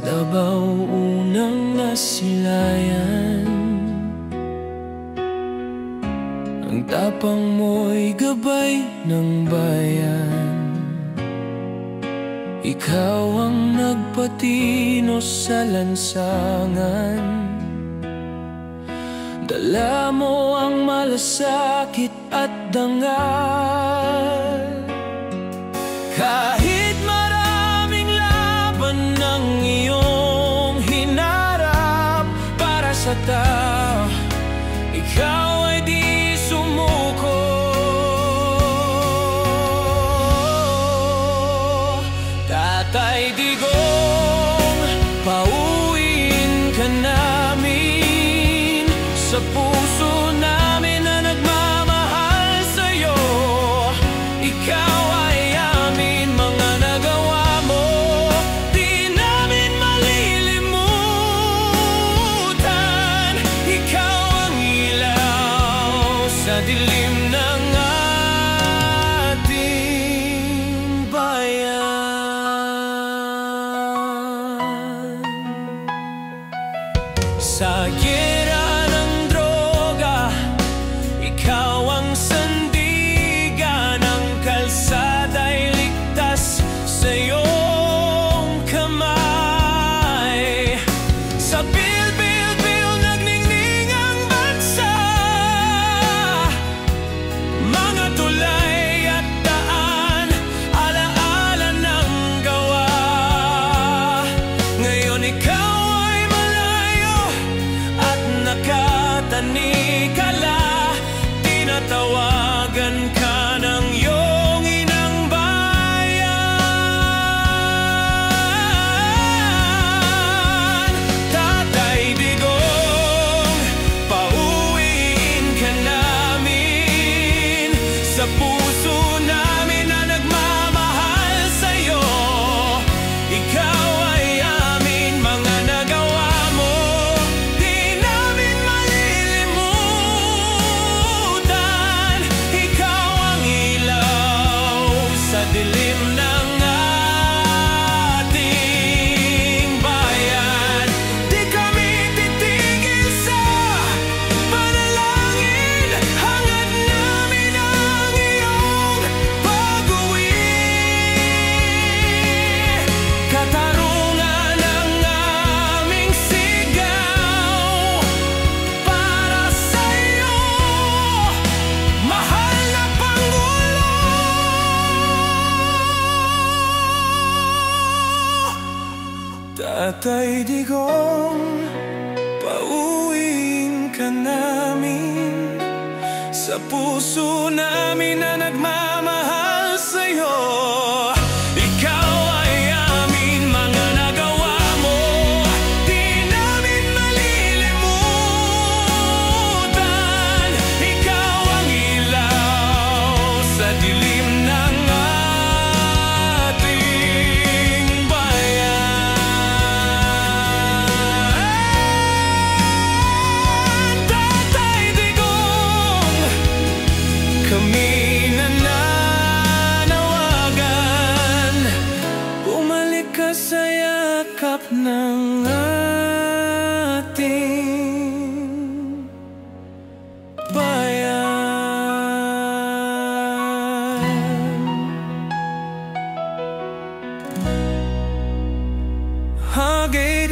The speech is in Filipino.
Davao unang nasilayan, ang tapang mo'y gabay ng bayan. Ikaw ang nagpatino sa lansangan, dala mo ang malasakit at dangal. Kahit maraming laban ng iyong hinarap para sa tao, ikaw ay di sumuko. Tatay Digong, pauwiin ka namin sa puso namin na nagmamahal sa'yo. Ikaw ay amin, mga nagawa mo, di namin malilimutan. Ikaw ang ilaw sa dilim ng ating bayan. Sa giyera ng droga, ikaw ang sandigan. Ang kalsada'y ligtas sa iyong kamay. Sa bil-bil-bil nagningning ang bansa, mga tulay at daan, alaala ng gawa. Ngayon ikaw nakatanikala, tinatawagan ka ng iyong inang bayan. Tatay Digong, pauwiin ka namin sa puso namin na nagmamahal sa'yo. Ikaw ay amin, mga nagawa mo, dilim ng ating bayan. Di kami titigil sa panalangin, hangad namin ang iyong pag-uwi. Katarungan ang aming sigaw para sa iyo, mahal na Pangulo. Tatay Digong, pauwiin ka namin sa puso namin na nagmamahal sa'yo. Ikaw ay amin, mga nagawa mo, di namin malilimutan. Ikaw ang ilaw sa dilim ng ating bayan. Kami nananawagan, bumalik ka sa yakap ng ating bayan. Hagay